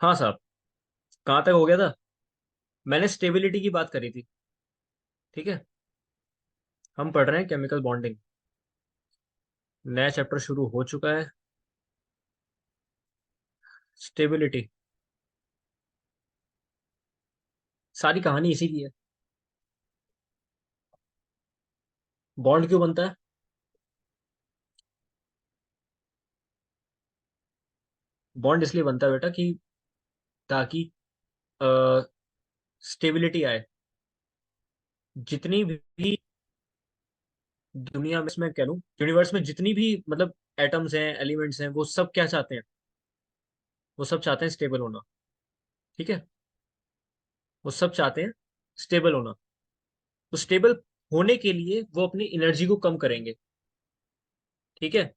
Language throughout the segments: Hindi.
हाँ साहब। कहाँ तक हो गया था? मैंने स्टेबिलिटी की बात करी थी। ठीक है। हम पढ़ रहे हैं केमिकल बॉन्डिंग। नया चैप्टर शुरू हो चुका है। स्टेबिलिटी। सारी कहानी इसी की है। बॉन्ड क्यों बनता है? बॉन्ड इसलिए बनता है बेटा कि ताकि स्टेबिलिटी आए। जितनी भी दुनिया में, इसमें कह लूँ यूनिवर्स में जितनी भी मतलब एटम्स हैं, एलिमेंट्स हैं, वो सब क्या चाहते हैं? वो सब चाहते हैं स्टेबल होना। ठीक है। वो सब चाहते हैं स्टेबल होना। तो स्टेबल होने के लिए वो अपनी एनर्जी को कम करेंगे। ठीक है।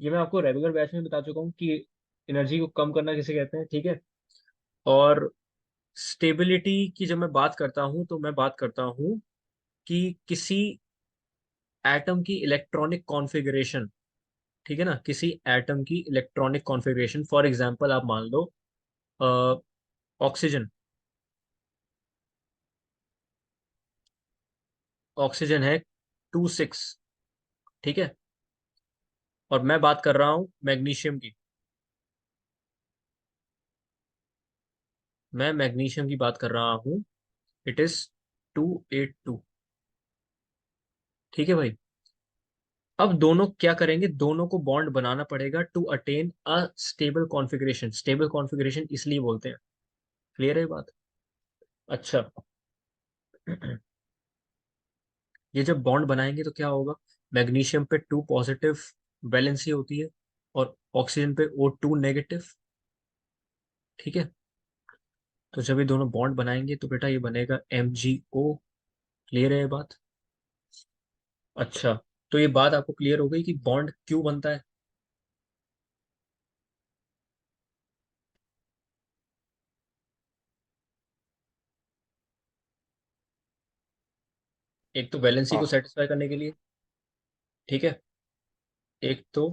ये मैं आपको रेगुलर बैच में बता चुका हूँ कि एनर्जी को कम करना किसे कहते हैं। ठीक है। और स्टेबिलिटी की जब मैं बात करता हूँ तो मैं बात करता हूँ कि किसी एटम की इलेक्ट्रॉनिक कॉन्फ़िगरेशन। ठीक है ना, किसी एटम की इलेक्ट्रॉनिक कॉन्फ़िगरेशन, फॉर एग्जांपल आप मान लो ऑक्सीजन। ऑक्सीजन है 2 6। ठीक है। और मैं बात कर रहा हूँ मैग्नीशियम की। मैं मैग्नीशियम की बात कर रहा हूँ। It is 2 8 2। ठीक है भाई। अब दोनों क्या करेंगे? दोनों को बॉन्ड बनाना पड़ेगा to attain a stable configuration. Stable configuration इसलिए बोलते हैं। क्लियर है ये बात? अच्छा। ये जब बॉन्ड बनाएंगे तो क्या होगा? मैग्नीशियम पे 2 पॉजिटिव वैलेंसी होती है और ऑक्सीजन पे O2 नेगेटिव। ठीक है। तो जब ये दोनों बॉन्ड बनाएंगे तो बेटा ये बनेगा MgO। क्लियर है ये बात? अच्छा। तो ये बात आपको क्लियर हो गई कि बॉन्ड क्यों बनता है। एक तो वैलेंसी को हाँ। सेटिस्फाई करने के लिए। ठीक है। एक तो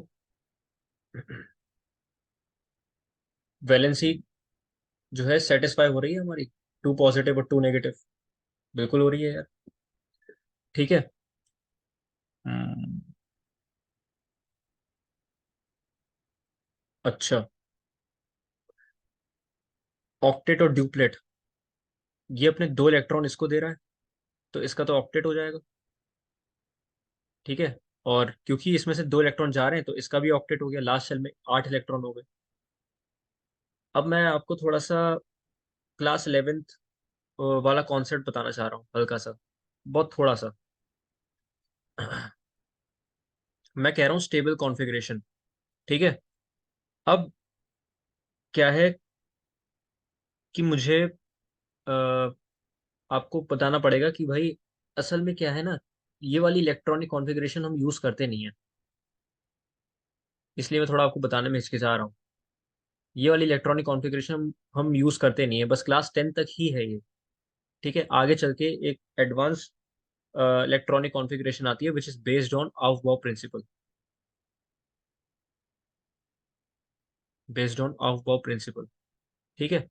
वैलेंसी जो है सेटिस्फाई हो रही है हमारी, 2 पॉजिटिव और 2 नेगेटिव। बिल्कुल हो रही है यार। ठीक है। हम्म। अच्छा। ऑक्टेट और ड्यूप्लेट, ये अपने 2 इलेक्ट्रॉन इसको दे रहा है, तो इसका तो ऑक्टेट हो जाएगा। ठीक है। और क्योंकि इसमें से 2 इलेक्ट्रॉन जा रहे हैं तो इसका भी ऑक्टेट हो गया। लास्ट सेल में 8 इलेक्ट्रॉन हो गए। अब मैं आपको थोड़ा सा क्लास 11th वाला कॉन्सेप्ट बताना चाह रहा हूँ, हल्का सा, बहुत थोड़ा सा। मैं कह रहा हूँ स्टेबल कॉन्फ़िगरेशन। ठीक है। अब क्या है कि मुझे आपको बताना पड़ेगा कि भाई असल में क्या है ना, ये वाली इलेक्ट्रॉनिक कॉन्फ़िगरेशन हम यूज करते नहीं है। इसलिए मैं थोड़ा आपको बताने में हिचकिचा रहा हूँ। ये वाली इलेक्ट्रॉनिक कॉन्फ़िगरेशन हम यूज करते नहीं है, बस क्लास 10 तक ही है ये। ठीक है। आगे चल के एक एडवांस इलेक्ट्रॉनिक कॉन्फ़िगरेशन आती है which is based on aufbau principle. Based on aufbau principle. ठीक है।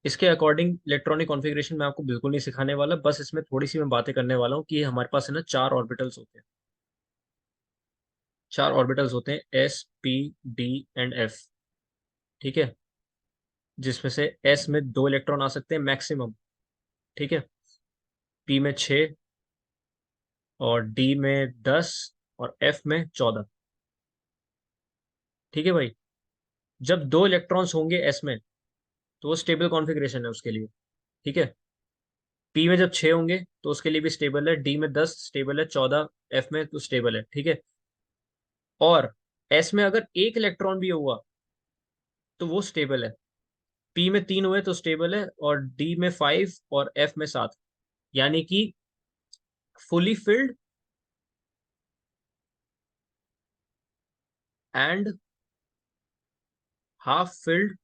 इसके अकॉर्डिंग इलेक्ट्रॉनिक कॉन्फ़िगरेशन मैं आपको बिल्कुल नहीं सिखाने वाला, बस इसमें थोड़ी सी मैं बातें करने वाला हूँ कि हमारे पास है ना 4 ऑर्बिटल्स होते हैं। 4 ऑर्बिटल्स होते हैं, S P D and F। ठीक है। जिसमें से S में 2 इलेक्ट्रॉन आ सकते हैं मैक्सिमम। ठीक है। P में 6 और D में 10 और F में 14। ठीक है भाई। जब 2 इलेक्ट्रॉन्स होंगे S में तो वो स्टेबल कॉन्फ़िगरेशन है उसके लिए। ठीक है। P में जब 6 होंगे तो उसके लिए भी स्टेबल है, D में 10 स्टेबल है, 14 F में तो स्टेबल है। ठीक है। और S में अगर एक इलेक्ट्रॉन भी हुआ तो वो स्टेबल है। P में 3 हुए तो स्टेबल है, और D में 5 और F में 7। यानी कि fully filled and half filled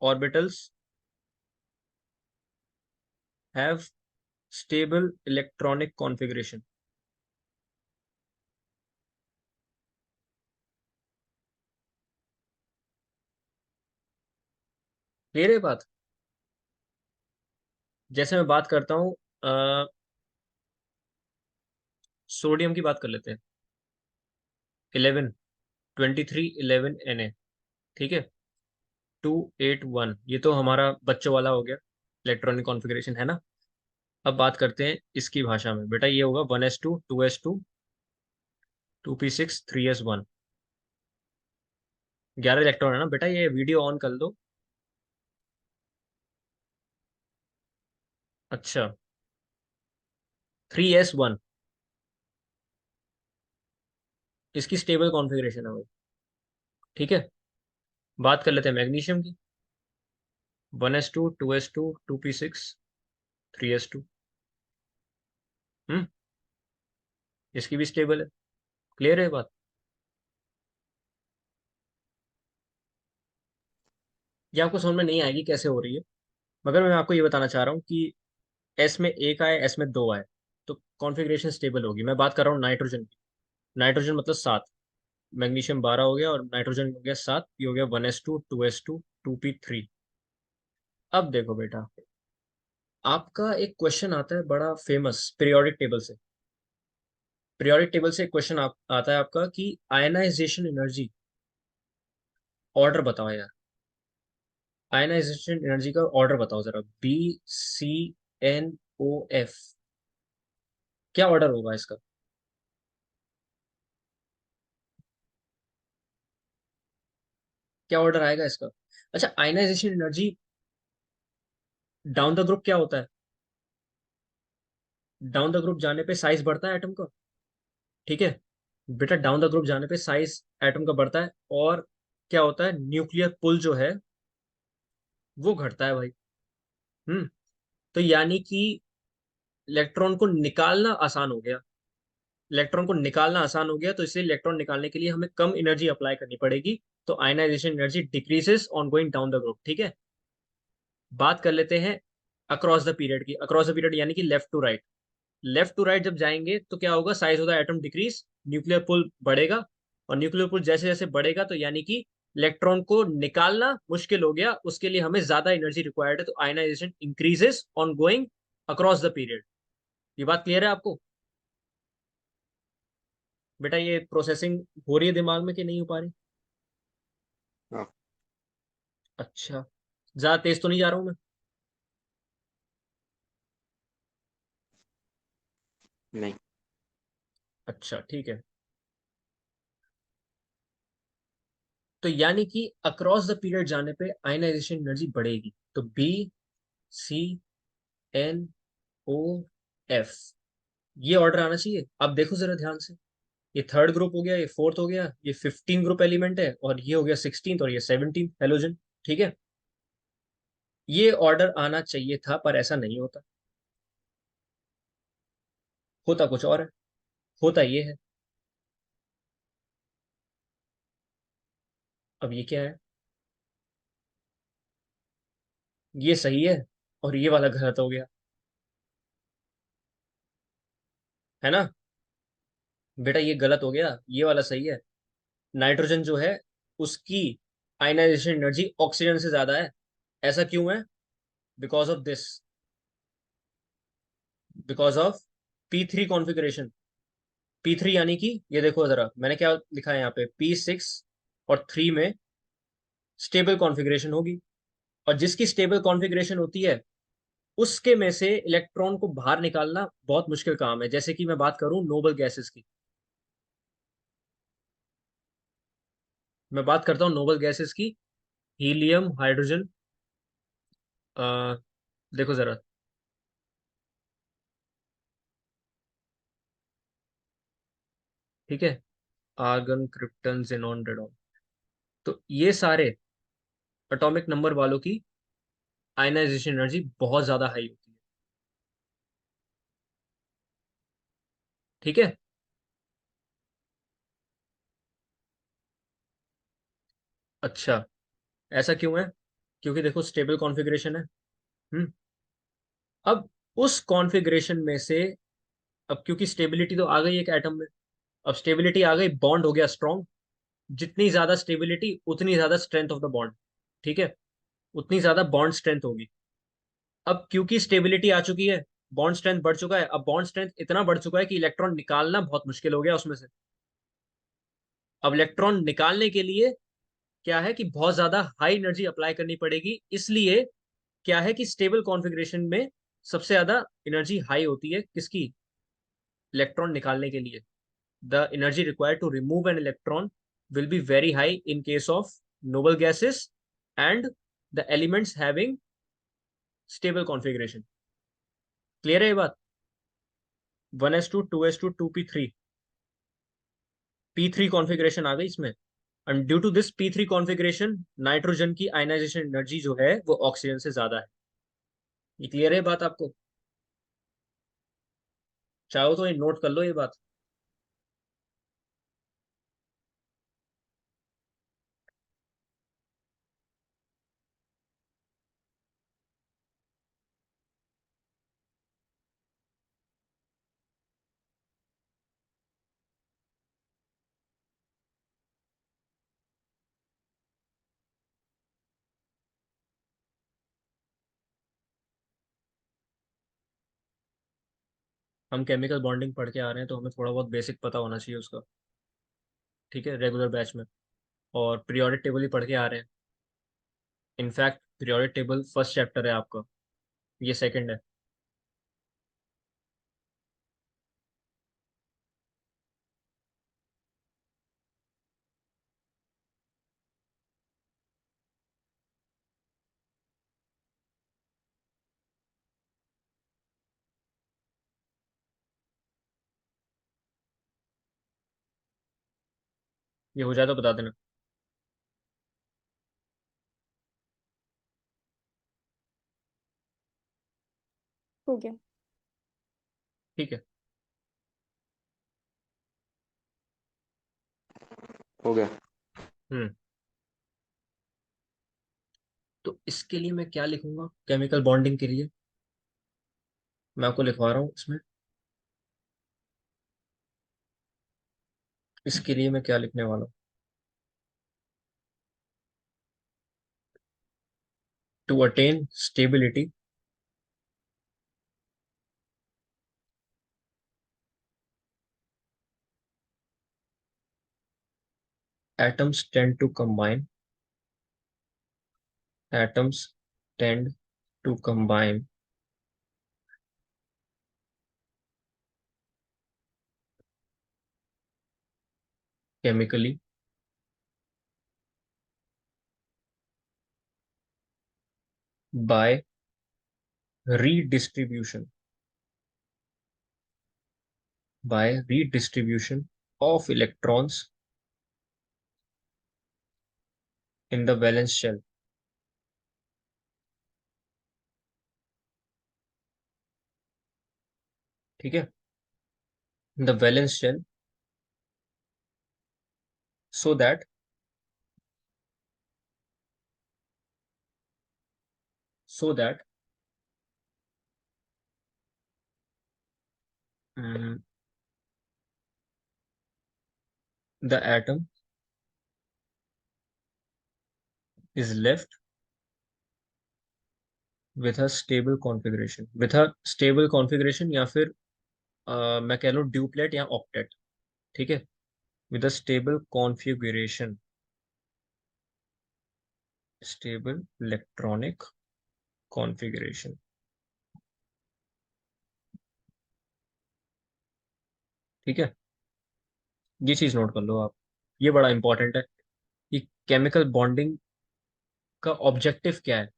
orbitals have stable electronic configuration. Clear है बात। जैसे मैं बात करता हूँ, सोडियम की बात कर लेते हैं। 11, 23, 11 Na। ठीक है। 281, ये तो हमारा बच्चों वाला हो गया, इलेक्ट्रॉनिक कॉन्फ़िगरेशन है ना। अब बात करते हैं इसकी भाषा में। बेटा ये होगा 1s2, 2s2, 2p6, 3s1। 11 electron है ना बेटा। ये वीडियो ऑन कर दो। अच्छा। 3s1 इसकी स्टेबल कॉन्फ़िगरेशन है भाई। ठीक है। बात कर लेते हैं मैग्नीशियम की। 1s2, 2s2, 2p6, 3s2। हम्म। इसकी भी स्टेबल है। क्लियर है बात। ये आपको समझ में नहीं आएगी कैसे हो रही है, मगर मैं आपको ये बताना चाह रहा हूँ कि एस में एक आए, एस में दो आए, तो कॉन्फ़िगरेशन स्टेबल होगी। मैं बात कर रहा हूँ नाइट्रोजन की। नाइट्रोजन मतलब 7, मैग्नीशियम 12 हो गया और नाइट्रोजन हो गया 7। ये हो गया 1s2, 2s2, 2p3। अब देखो बेटा, आपका एक क्वेश्चन आता है बड़ा फेमस पीरियोडिक टेबल से। पीरियोडिक टेबल से एक क्वेश्चन आता है आपका कि आयनाइजेशन एनर्जी ऑर्डर बताओ यार। आयनाइजेशन एनर्जी का ऑर्डर बताओ जरा। BCNOF, क्या ऑर्डर होगा इसका? क्या ऑर्डर आएगा इसका? अच्छा, ionization energy down the group क्या होता है? डाउन द ग्रुप जाने पे साइज बढ़ता है एटम का। ठीक है। बेटा डाउन द ग्रुप जाने पे साइज एटम का बढ़ता है, और क्या होता है, न्यूक्लियर पुल जो है वो घटता है भाई। हम्म। तो यानी कि इलेक्ट्रॉन को निकालना आसान हो गया। इलेक्ट्रॉन को निकालना आसान हो गया, तो इसलिए इलेक्ट्रॉन निकालने के लिए हमें कम एनर्जी अप्लाई करनी पड़ेगी। तो ionization energy decreases on going down the group. ठीक है। बात कर लेते हैं अक्रॉस द पीरियड की। अक्रॉस द पीरियड यानी कि left to right. Left to right जब जाएंगे तो क्या होगा, साइज होता है एटम डिक्रीज, न्यूक्लियर पुल बढ़ेगा। और न्यूक्लियर पुल जैसे जैसे बढ़ेगा तो यानी कि इलेक्ट्रॉन को निकालना मुश्किल हो गया, उसके लिए हमें ज्यादा एनर्जी रिक्वायर्ड है, तो ionization increases on going across the period. ये बात क्लियर है आपको? बेटा ये प्रोसेसिंग हो रही है दिमाग में कि नहीं हो पा रही? हाँ। अच्छा। ज्यादा तेज तो नहीं जा रहा हूं मैं? नहीं। अच्छा ठीक है। तो यानी कि अक्रॉस द पीरियड जाने पे आयनाइजेशन एनर्जी बढ़ेगी। तो BCNOF, ये ऑर्डर आना चाहिए। अब देखो जरा ध्यान से। ये थर्ड ग्रुप हो गया, ये फोर्थ हो गया, ये 15 ग्रुप एलिमेंट है, और ये हो गया 16th, और ये 17th हेलोजन। ठीक है। ये ऑर्डर आना चाहिए था, पर ऐसा नहीं होता। होता कुछ और है। होता ये है। अब ये क्या है? ये सही है और ये वाला गलत हो गया, है ना। बेटा ये गलत हो गया, ये वाला सही है। नाइट्रोजन जो है उसकी आयनाइजेशन एनर्जी ऑक्सीजन से ज्यादा है। ऐसा क्यों है? Because of this, because of P3 configuration. P3 यानी कि ये देखो जरा, मैंने क्या लिखा है यहाँ पे, P6 और 3 में स्टेबल कॉन्फ़िगरेशन होगी। और जिसकी स्टेबल कॉन्फ़िगरेशन होती है उसके में से इलेक्ट्रॉन को बाहर निकालना बहुत मुश्किल काम है। जैसे कि मैं बात करूं नोबल गैसेस की। मैं बात करता हूं नोबल गैसेस की। हीलियम, हाइड्रोजन, देखो जरा। ठीक है। आर्गन, क्रिप्टन, जेनॉन, रेडॉन, तो ये सारे एटॉमिक नंबर वालों की आयनाइजेशन एनर्जी बहुत ज्यादा हाई होती है। ठीक है। अच्छा, ऐसा क्यों है? क्योंकि देखो स्टेबल कॉन्फ़िगरेशन है। हम्म। अब उस कॉन्फ़िगरेशन में से, अब क्योंकि स्टेबिलिटी तो आ गई एक एटम में, अब स्टेबिलिटी आ गई, बॉन्ड हो गया स्ट्रांग। जितनी ज्यादा स्टेबिलिटी उतनी ज्यादा स्ट्रेंथ ऑफ द बॉन्ड। ठीक है। उतनी ज्यादा बॉन्ड स्ट्रेंथ होगी। अब क्योंकि स्टेबिलिटी आ चुकी है, बॉन्ड स्ट्रेंथ बढ़ चुका है, अब बॉन्ड स्ट्रेंथ इतना बढ़ चुका है कि इलेक्ट्रॉन निकालना बहुत मुश्किल हो गया उसमें से। अब इलेक्ट्रॉन निकालने के लिए क्या है कि बहुत ज्यादा हाई एनर्जी अप्लाई करनी पड़ेगी, इसलिए क्या है कि स्टेबल कॉन्फ़िगरेशन में सबसे ज्यादा एनर्जी हाई होती है किसकी, इलेक्ट्रॉन निकालने के लिए। The energy required to remove an electron will be very high in case of noble gases and the elements having stable configuration। Clear है ये बात? 1s2 2s2 2p3, p3 configuration आ गई इसमें। And due to this p3 configuration, nitrogen की आयनाइजेशन एनर्जी जो है वो ऑक्सीजन से ज्यादा है। ये क्लियर है बात आपको? चाहो तो ये नोट कर लो ये बात। हम केमिकल बॉन्डिंग पढ़ के आ रहे हैं तो हमें थोड़ा बहुत बेसिक पता होना चाहिए उसका। ठीक है, रेगुलर बैच में। और पीरियोडिक टेबल ही पढ़ के आ रहे हैं। In fact periodic table first chapter है आपका, ये सेकंड है। ये हो जाए तो बता देना। हो गया। ठीक है। हो गया। हम्म। तो इसके लिए मैं क्या लिखूंगा केमिकल बॉन्डिंग के लिए? मैं आपको लिखवा रहा हूँ इसमें। इसके लिए मैं क्या लिखने वाला हूँ? To attain stability, atoms tend to combine, atoms tend to combine chemically by redistribution, by redistribution of electrons in the valence shell। ठीक है, the valence shell, so that so that um, the atom is left with a stable configuration, with a stable configuration, या फिर मैं कह लूँ ड्यूप्लेट या ऑक्टेट। ठीक है, with a stable configuration, stable electronic configuration। ठीक है, ये चीज नोट कर लो आप, ये बड़ा इंपॉर्टेंट है कि केमिकल बॉन्डिंग का ऑब्जेक्टिव क्या है,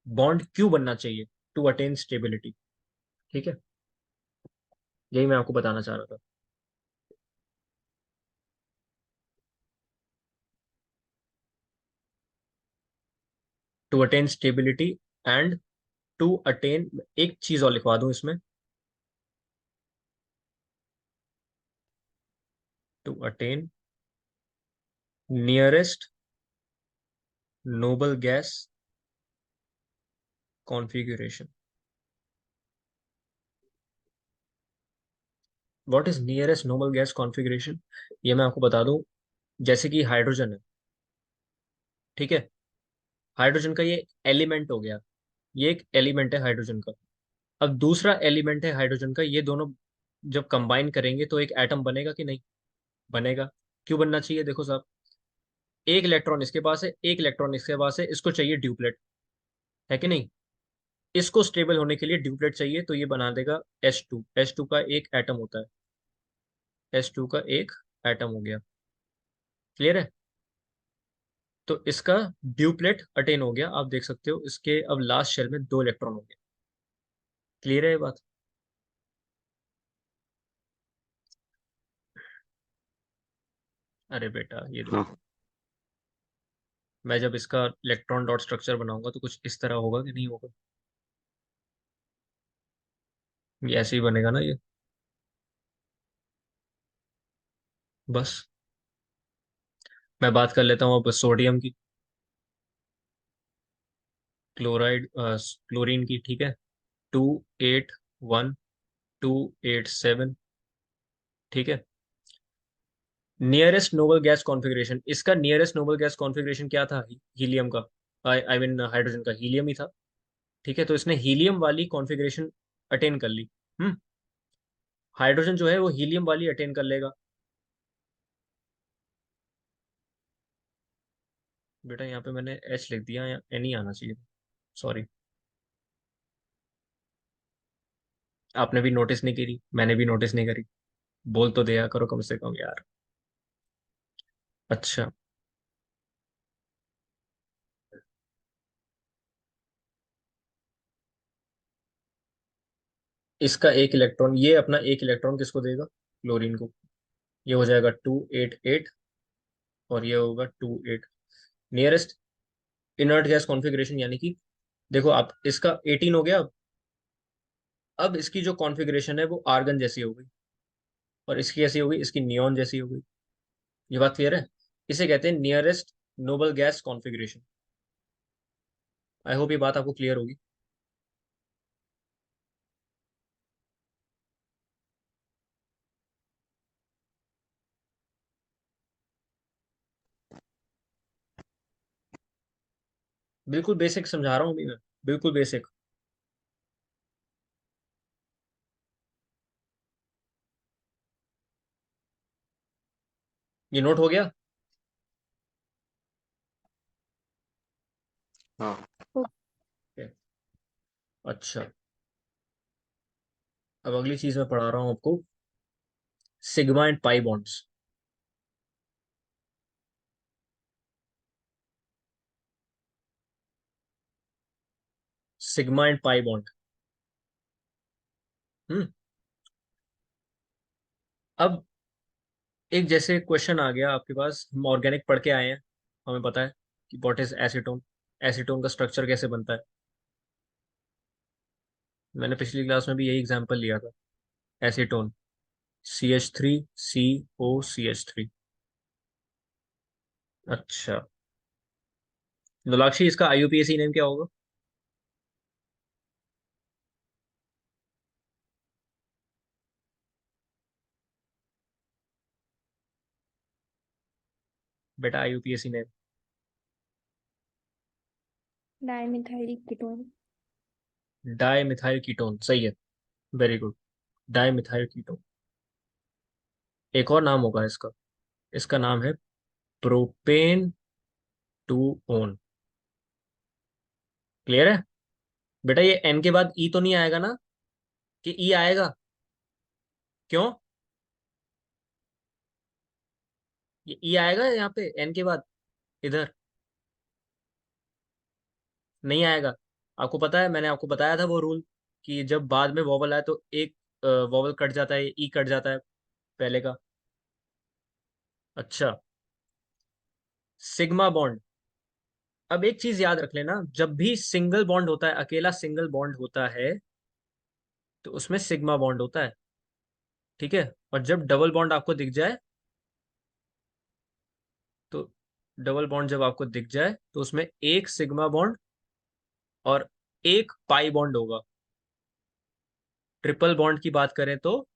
बॉन्ड क्यों बनना चाहिए, टू अटेन स्टेबिलिटी। ठीक है, यही मैं आपको बताना चाह रहा था। To attain stability and to attain, एक चीज और लिखवा दूं इसमें, to attain nearest noble gas configuration. What is nearest noble gas configuration? ये मैं आपको बता दूं, जैसे कि हाइड्रोजन है, ठीक है, हाइड्रोजन का ये एलिमेंट हो गया, ये एक एलिमेंट है हाइड्रोजन का। अब दूसरा एलिमेंट है हाइड्रोजन का, ये दोनों जब कंबाइन करेंगे तो एक एटम बनेगा कि नहीं? बनेगा। क्यों बनना चाहिए? देखो साहब, एक इलेक्ट्रॉन इसके पास है, एक इलेक्ट्रॉन इसके पास है, इसको चाहिए ड्यूप्लेट, है कि नहीं? इसको स्टेबल होने के लिए ड्यूप्लेट चाहिए, तो ये बना देगा H2। H2 का एक एटम होता है, H2 का एक एटम हो गया। क्लियर है? तो इसका ड्यूप्लेट अटेन हो गया, आप देख सकते हो इसके अब लास्ट शेल में 2 इलेक्ट्रॉन हो गए। क्लियर है ये बात? अरे बेटा ये देखो, हाँ। मैं जब इसका इलेक्ट्रॉन डॉट स्ट्रक्चर बनाऊंगा तो कुछ इस तरह होगा कि नहीं होगा? ये ऐसे ही बनेगा ना ये, बस। मैं बात कर लेता हूँ अब सोडियम की, क्लोराइड क्लोरीन की, ठीक है। 281 287, ठीक है। नियरेस्ट नोबल गैस कॉन्फ़िगरेशन, इसका नियरेस्ट नोबल गैस कॉन्फ़िगरेशन क्या था? हीलियम का, आई मीन हाइड्रोजन का हीलियम ही था, ठीक है। तो इसने हीलियम वाली कॉन्फ़िगरेशन अटेन कर ली। हम्म। हाइड्रोजन जो है वो हीलियम वाली अटेन कर लेगा। बेटा यहाँ पे मैंने एच लिख दिया, या एन ही आना चाहिए, सॉरी। आपने भी नोटिस नहीं करी, मैंने भी नोटिस नहीं करी। बोल तो दिया करो कम से कम यार। अच्छा, इसका एक इलेक्ट्रॉन, ये अपना एक इलेक्ट्रॉन किसको देगा? क्लोरीन को। ये हो जाएगा 288, और ये होगा 28। नियरेस्ट इनर्ट गैस कॉन्फ़िगरेशन यानी कि, देखो आप, इसका 18 हो गया। अब इसकी जो कॉन्फ़िगरेशन है वो आर्गन जैसी हो गई, और इसकी कैसी हो गई? इसकी नियॉन जैसी हो गई। ये बात क्लियर है? इसे कहते हैं nearest noble gas configuration. I hope ये बात आपको क्लियर होगी। बिल्कुल बेसिक समझा रहा हूँ अभी मैं, बिल्कुल बेसिक। ये नोट हो गया? हाँ। ओ- Okay, अच्छा। अब अगली चीज मैं पढ़ा रहा हूँ आपको, sigma and pi bonds. Sigma and pi bond. हम्म। अब एक जैसे क्वेश्चन आ गया आपके पास, हम ऑर्गेनिक पढ़ के आए हैं, हमें पता है कि व्हाट इज एसीटोन, एसीटोन का स्ट्रक्चर कैसे बनता है। मैंने पिछली क्लास में भी यही एग्जांपल लिया था, एसीटोन, CH3COCH3। अच्छा, नोलाक्षी इसका IUPAC नेम क्या होगा? बेटा IUPAC name. Dimethyl ketone. Di methyl ketone, सही है, very good. Di methyl ketone. एक और नाम होगा इसका, इसका नाम है प्रोपेन टू ओन। क्लियर है? बेटा ये एन के बाद ई तो नहीं आएगा ना? कि ई आएगा? क्यों? ये ई आएगा यहाँ पे एन के बाद, इधर नहीं आएगा। आपको पता है, मैंने आपको बताया था वो रूल, कि जब बाद में वॉवल आए तो एक वॉवल कट जाता है, ई कट जाता है पहले का। अच्छा, सिग्मा बॉन्ड। अब एक चीज याद रख लेना, जब भी सिंगल बॉन्ड होता है, अकेला सिंगल बॉन्ड होता है, तो उसमें सिग्मा बॉन्ड होता है, ठीक है। और जब डबल बॉन्ड आपको दिख जाए, तो डबल बॉन्ड जब आपको दिख जाए तो उसमें एक सिग्मा बॉन्ड और एक पाई बॉन्ड होगा। ट्रिपल बॉन्ड की बात करें तो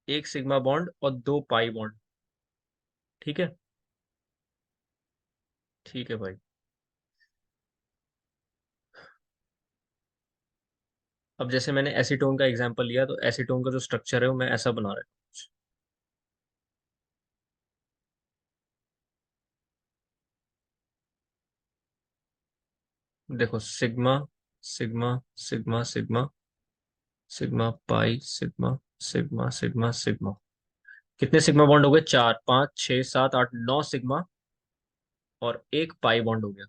एक सिग्मा बॉन्ड और 2 पाई बॉन्ड, ठीक है। ठीक है भाई। अब जैसे मैंने एसीटोन का एग्जांपल लिया, तो एसीटोन का जो स्ट्रक्चर है वो मैं ऐसा बना रहा हूँ। देखो, sigma sigma sigma sigma sigma pi sigma sigma sigma sigma. कितने सिग्मा बॉन्ड हो गए? 4 5 6 7 8 9 सिग्मा और एक पाई बॉन्ड हो गया।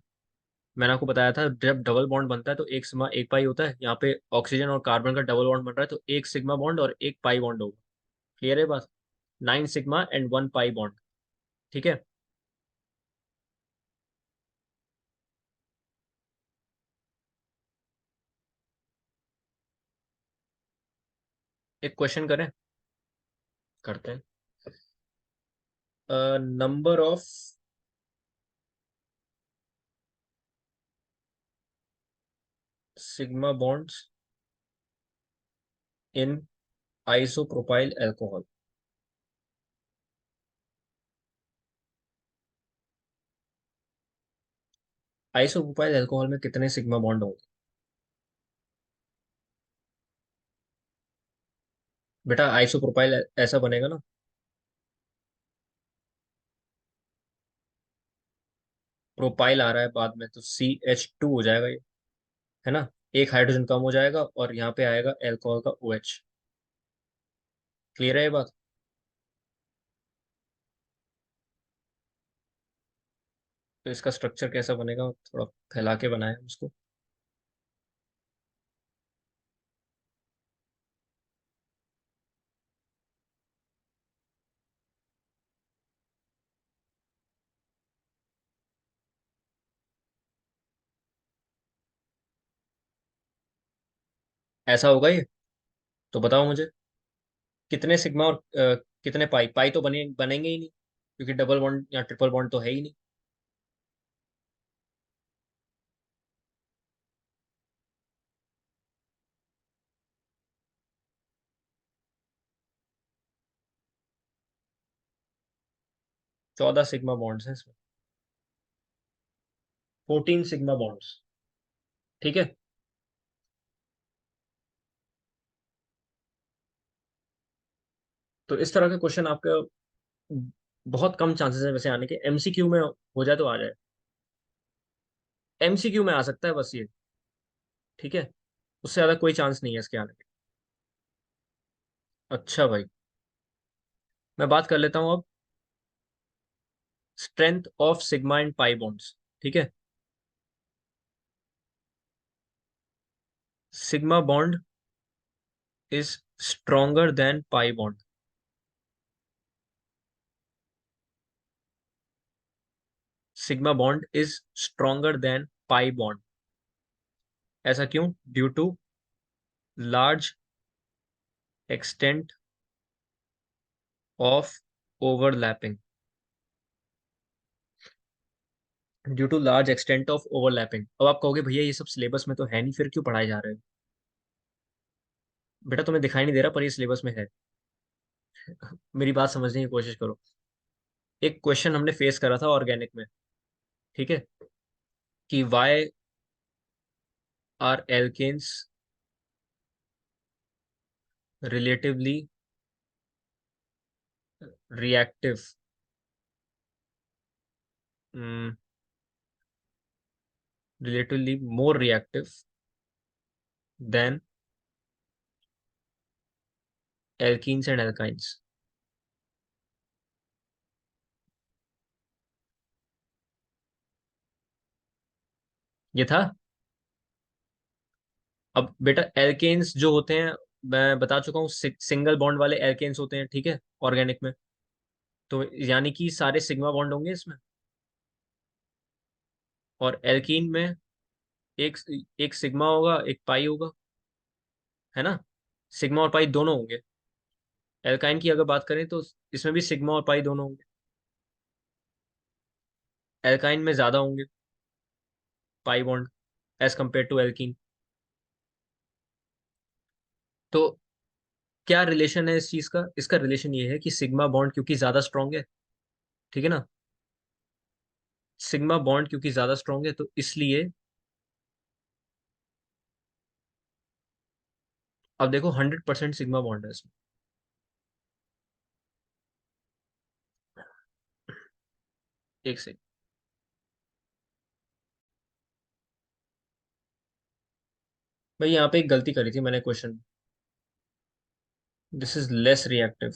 मैंने आपको बताया था जब डबल बॉन्ड बनता है तो एक सिग्मा एक पाई होता है। यहाँ पे ऑक्सीजन और कार्बन का डबल बॉन्ड बन रहा है तो एक सिग्मा बॉन्ड और एक पाई बॉन्ड होगा। क्लियर है बात? 9 सिग्मा एंड 1 पाई बॉन्ड। ठीक है। एक क्वेश्चन करें? करते हैं। Number of sigma bonds in isopropyl alcohol. Isopropyl alcohol में कितने सिग्मा बॉन्ड होंगे? बेटा आइसोप्रोपाइल ऐसा बनेगा ना। प्रोपाइल आ रहा है बाद में तो CH2 हो जाएगा ये, है ना। एक हाइड्रोजन कम हो जाएगा और यहाँ पे आएगा एल्कोहल का OH। क्लियर है ये बात? तो इसका स्ट्रक्चर कैसा बनेगा, थोड़ा फैला के बनाया है उसको। ऐसा होगा ये? तो बताओ मुझे, कितने सिग्मा और कितने पाई? पाई तो बनेंगे ही नहीं, क्योंकि डबल बॉन्ड या ट्रिपल बॉन्ड तो है ही नहीं। 14 सिग्मा बॉन्ड्स हैं इसमें। 14 सिग्मा बॉन्ड्स। ठीक है। तो इस तरह के क्वेश्चन आपके बहुत कम चांसेस है वैसे आने के। MCQ में हो जाए तो आ जाए। MCQ में आ सकता है बस ये। ठीक है। उससे ज्यादा कोई चांस नहीं है इसके आने के। अच्छा भाई, मैं बात कर लेता हूँ अब strength of sigma and pi bonds. ठीक है। Sigma bond is stronger than pi bond. Sigma bond is stronger than pi bond. ऐसा क्यों? Due to large extent of overlapping. Due to large extent of overlapping. अब आप कहोगे भैया ये सब सिलेबस में तो है नहीं, फिर क्यों पढ़ाए जा रहे हो? बेटा तुम्हें दिखाई नहीं दे रहा, पर ये सिलेबस में है। मेरी बात समझने की कोशिश करो। एक क्वेश्चन हमने फेस करा था ऑर्गेनिक में। ठीक है। कि why are alkanes relatively reactive, relatively more reactive than alkenes and alkynes. ये था। अब बेटा एल्केन्स जो होते हैं, मैं बता चुका हूँ, सिंगल बॉन्ड वाले एल्केन्स होते हैं। ठीक है। ऑर्गेनिक में तो यानी कि सारे सिग्मा बॉन्ड होंगे इसमें। और एल्कीन में एक एक सिग्मा होगा, एक पाई होगा, है ना। सिग्मा और पाई दोनों होंगे। एल्काइन की अगर बात करें तो इसमें भी सिग्मा और पाई दोनों होंगे। एल्काइन में ज्यादा होंगे pi bond as compare to alkene. तो क्या रिलेशन है इस चीज का? इसका रिलेशन ये है कि सिग्मा बॉन्ड क्योंकि ज्यादा स्ट्रांग है, ठीक है ना। सिग्मा बॉन्ड क्योंकि ज्यादा स्ट्रांग है तो इसलिए अब देखो 100% सिग्मा बॉन्ड है इसमें। एक से भाई यहाँ पे एक गलती करी थी मैंने question. This is less reactive.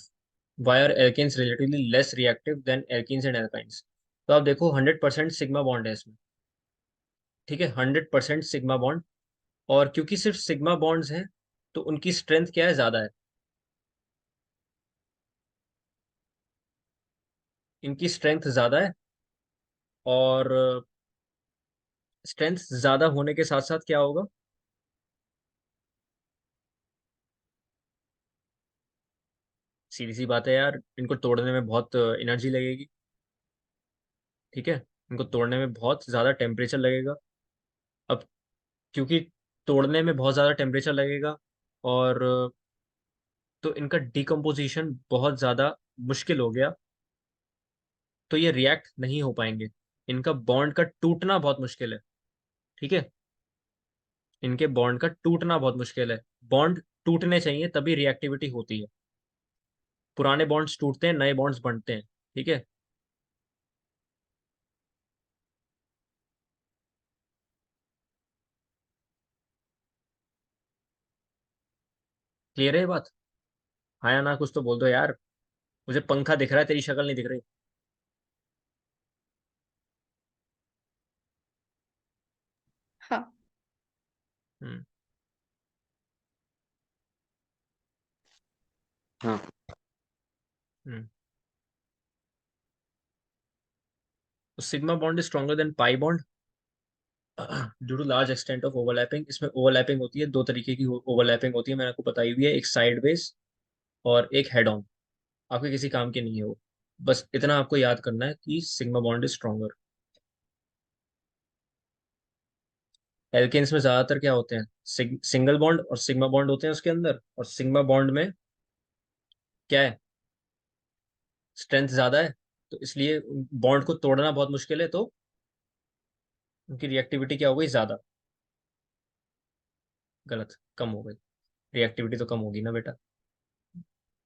Why are alkanes relatively less reactive than alkenes and alkynes. तो आप देखो 100% सिग्मा बॉन्ड है इसमें। ठीक है, 100% सिग्मा बॉन्ड। और क्योंकि सिर्फ सिग्मा बॉन्ड्स हैं तो उनकी स्ट्रेंथ क्या है, ज्यादा है। इनकी स्ट्रेंथ ज्यादा है। और स्ट्रेंथ ज्यादा होने के साथ साथ क्या होगा। सीधी सी बात है यार, इनको तोड़ने में बहुत एनर्जी लगेगी। ठीक है, इनको तोड़ने में बहुत ज्यादा टेम्परेचर लगेगा। अब क्योंकि तोड़ने में बहुत ज्यादा टेम्परेचर लगेगा और तो इनका डिकम्पोजिशन बहुत ज्यादा मुश्किल हो गया। तो ये रिएक्ट नहीं हो पाएंगे। इनका बॉन्ड का टूटना बहुत मुश्किल है। ठीक है, इनके बॉन्ड का टूटना बहुत मुश्किल है। बॉन्ड टूटने चाहिए तभी रिएक्टिविटी होती है। पुराने बॉन्ड्स टूटते हैं, नए बॉन्ड्स बनते हैं। ठीक है। क्लियर है ये बात। हाँ या ना, कुछ तो बोल दो यार। मुझे पंखा दिख रहा है, तेरी शक्ल नहीं दिख रही। हाँ। हम्म। हाँ। हम्म। तो sigma bond is stronger than pi bond due to large extent of overlapping. इसमें ओवरलैपिंग होती है, दो तरीके की ओवरलैपिंग होती है, मैंने आपको बताई हुई है। एक साइड बेस और एक हेड ऑन। आपके किसी काम की नहीं है वो। बस इतना आपको याद करना है कि sigma bond is stronger. Alkanes में ज्यादातर क्या होते हैं, सिंगल बॉन्ड और सिग्मा बॉन्ड होते हैं उसके अंदर। और सिग्मा बॉन्ड में क्या है, स्ट्रेंथ ज्यादा है। तो इसलिए बॉन्ड को तोड़ना बहुत मुश्किल है, तो उनकी रिएक्टिविटी क्या हो गई, ज्यादा। गलत, कम हो गई। रिएक्टिविटी तो कम होगी ना बेटा।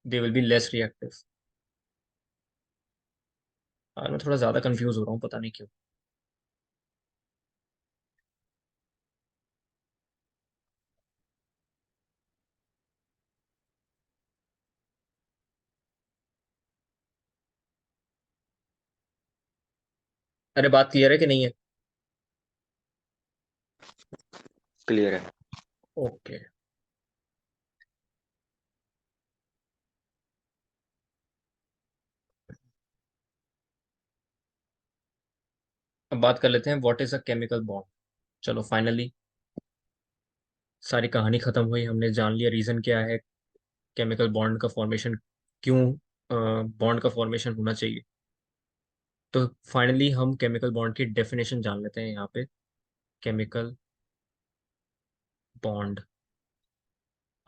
They will be less reactive. और मैं थोड़ा ज्यादा कंफ्यूज हो रहा हूँ, पता नहीं क्यों। अरे बात क्लियर है कि नहीं है। क्लियर है। ओके। अब बात कर लेते हैं what is a chemical bond. चलो फाइनली सारी कहानी खत्म हुई, हमने जान लिया रीजन क्या है केमिकल बॉन्ड का फॉर्मेशन, क्यों बॉन्ड का फॉर्मेशन होना चाहिए। तो फाइनली हम केमिकल बॉन्ड की डेफिनेशन जान लेते हैं यहाँ पे। Chemical bond,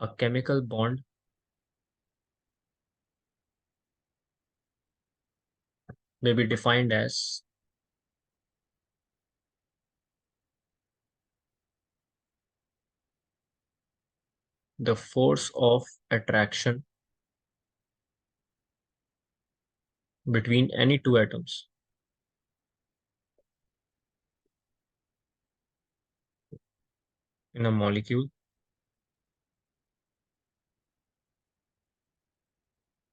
a chemical bond may be defined as the force of attraction between any two atoms in a molecule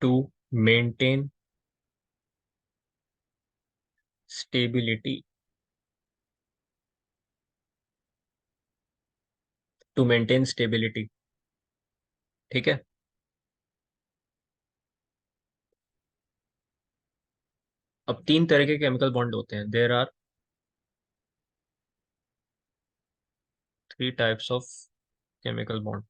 to maintain stability, to maintain stability। ठीक है। अब तीन तरह के केमिकल बॉन्ड होते हैं, there are three types of chemical bond.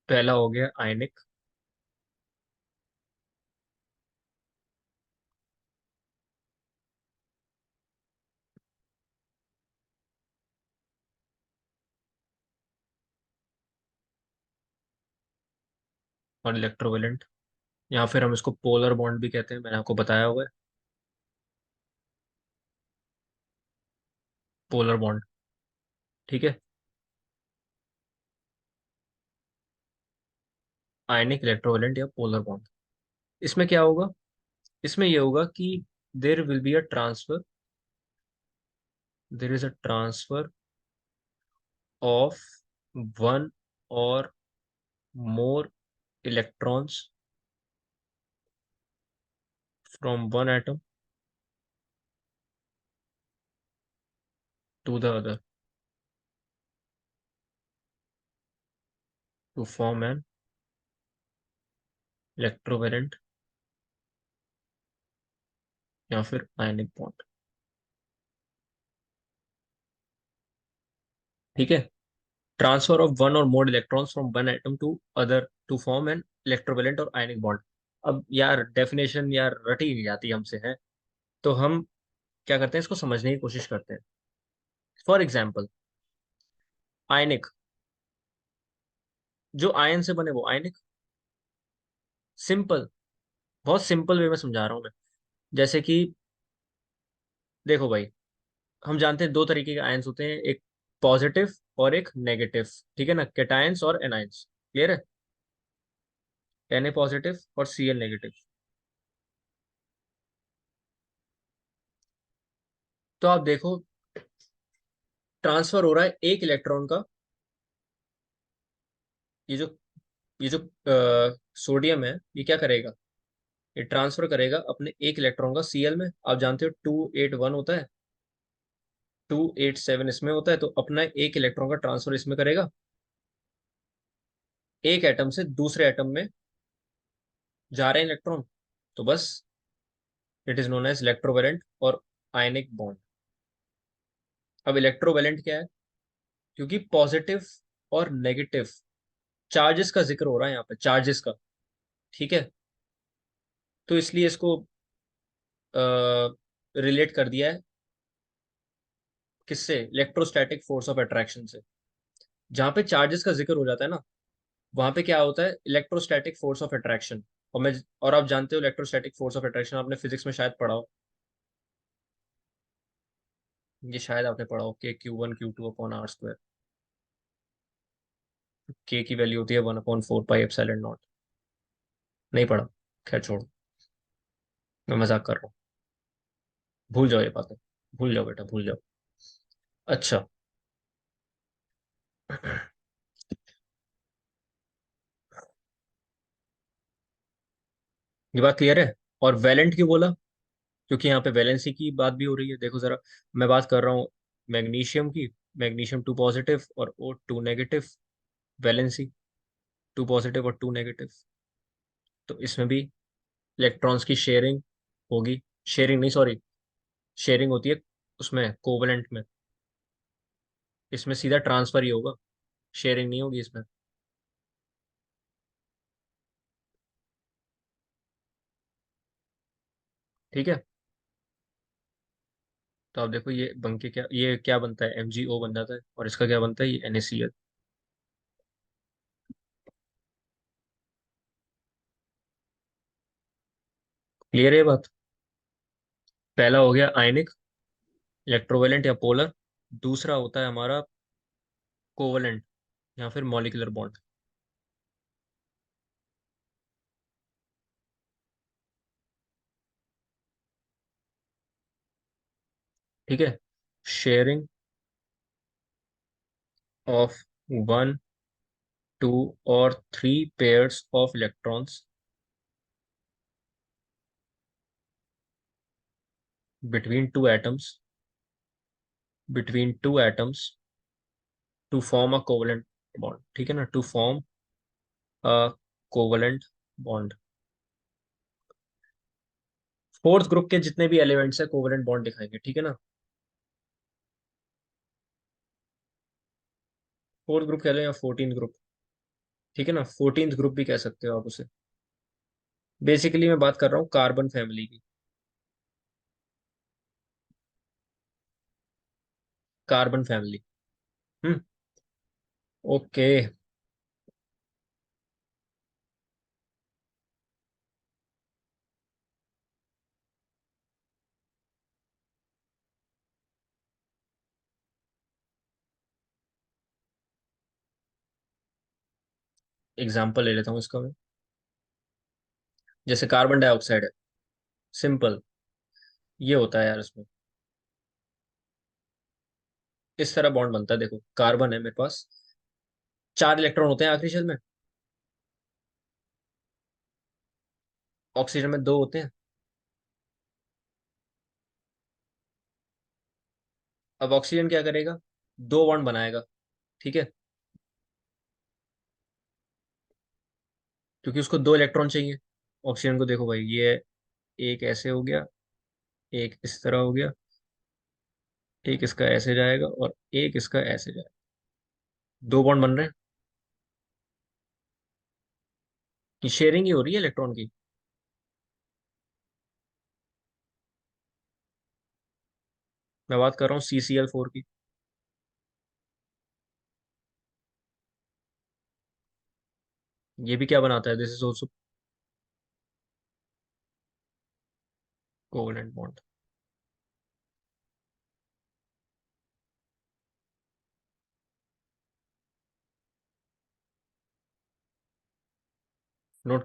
पहला हो गया आयनिक। और इलेक्ट्रोवेलेंट, या फिर हम इसको पोलर बॉन्ड भी कहते हैं, मैंने आपको बताया हुआ है। पोलर बॉन्ड, ठीक है। आयनिक, इलेक्ट्रोवेलेंट या पोलर बॉन्ड। इसमें क्या होगा? इसमें ये होगा कि there will be a transfer, there is a transfer of one और मोर electrons from one atom to the other to form an electrovalent या फिर आयनिक बॉन्ड, ठीक है। ट्रांसफर ऑफ वन और more electrons from one atom to other to form an electrovalent और आयनिक बॉन्ड। अब यार डेफिनेशन यार रटी नहीं जाती हमसे है, तो हम क्या करते हैं, इसको समझने की कोशिश करते हैं। फॉर एग्जाम्पल, आयनिक, जो आयन से बने वो आयनिक। सिंपल, बहुत सिंपल वे में समझा रहा हूं मैं। जैसे कि देखो भाई, हम जानते हैं दो तरीके के आयंस होते हैं, एक पॉजिटिव और एक नेगेटिव, ठीक है ना, कैटायंस और एनायंस। क्लियर है? Na पॉजिटिव और Cl नेगेटिव। तो आप देखो, ट्रांसफर हो रहा है एक इलेक्ट्रॉन का। ये जो सोडियम है, ये क्या करेगा? ये ट्रांसफर करेगा अपने एक इलेक्ट्रॉन का Cl में। आप जानते हो 281 होता है, 287 इसमें होता है, तो अपना एक इलेक्ट्रॉन का ट्रांसफर इसमें करेगा, एक एटम से दूसरे एटम में जा रहे हैं इलेक्ट्रॉन। तो बस it is known as electrovalent और आयनिक बॉन्ड। अब इलेक्ट्रोवेलेंट क्या है? क्योंकि पॉजिटिव और नेगेटिव चार्जेस का जिक्र हो रहा है यहाँ पे, चार्जेस का, ठीक है। तो इसलिए इसको रिलेट कर दिया है किससे? इलेक्ट्रोस्टैटिक फोर्स ऑफ अट्रैक्शन से। जहां पे चार्जेस का जिक्र हो जाता है ना, वहां पे क्या होता है? Electrostatic force of attraction. और आप जानते हो इलेक्ट्रोस्टैटिक फोर्स ऑफ अट्रैक्शन, आपने फिजिक्स में शायद पढ़ा हो, ये शायद आपने पढ़ा हो, के Q1 Q2 अपॉन R²। के की वैल्यू होती है 1/4 पाई एप्सिलॉन नॉट। नहीं पढ़ा? खैर छोड़ो, मैं मजाक कर रहा हूँ, भूल जाओ ये बातें, भूल जाओ बेटा, भूल जाओ। अच्छा, ये बात क्लियर है। और वैलेंट क्यों बोला? क्योंकि यहाँ पे वैलेंसी की बात भी हो रही है। देखो जरा, मैं बात कर रहा हूँ मैग्नीशियम की, मैग्नीशियम 2 पॉजिटिव और O2 नेगेटिव, वैलेंसी 2 पॉजिटिव और 2 नेगेटिव। तो इसमें भी इलेक्ट्रॉन्स की शेयरिंग होगी। शेयरिंग नहीं, सॉरी, शेयरिंग होती है उसमें कोवलेंट में। इसमें सीधा ट्रांसफर ही होगा, शेयरिंग नहीं होगी इसमें, ठीक है। तो आप देखो, ये बन के क्या, ये क्या बनता है? MgO बन जाता है, और इसका क्या बनता है? ये NaCl। क्लियर है ये बात? पहला हो गया आयनिक, इलेक्ट्रोवेलेंट या पोलर। दूसरा होता है हमारा कोवलेंट या फिर मॉलिक्यूलर बॉन्ड, ठीक है। शेयरिंग ऑफ वन, टू और three pairs of electrons between two atoms, between two atoms to form a covalent bond, ठीक है ना, to form a covalent bond. Fourth group के जितने भी एलिमेंट्स है कोवलेंट बॉन्ड दिखाएंगे, ठीक है ना। फोर्थ ग्रुप कह लो या 14th ग्रुप, ठीक है ना, 14th ग्रुप भी कह सकते हो आप उसे। बेसिकली मैं बात कर रहा हूँ कार्बन फैमिली की, कार्बन फैमिली। हम्म। ओके। एग्जाम्पल ले लेता हूँ इसका मैं। जैसे कार्बन डाइऑक्साइड है, सिंपल, ये होता है यार इसमें। इस तरह बॉन्ड बनता है, देखो कार्बन है मेरे पास, 4 इलेक्ट्रॉन होते हैं आखिरी शेल में। ऑक्सीजन में 2 होते हैं। अब ऑक्सीजन क्या करेगा, 2 बॉन्ड बनाएगा, ठीक है, क्योंकि उसको 2 इलेक्ट्रॉन चाहिए। ऑक्सीजन को देखो भाई, ये एक ऐसे हो गया, एक इस तरह हो गया, एक इसका ऐसे जाएगा और एक इसका ऐसे जाएगा। 2 बॉन्ड बन रहे हैं, कि शेयरिंग ही हो रही है इलेक्ट्रॉन की। मैं बात कर रहा हूँ CCl4 की। ये भी क्या बनाता है, this is also covalent bond.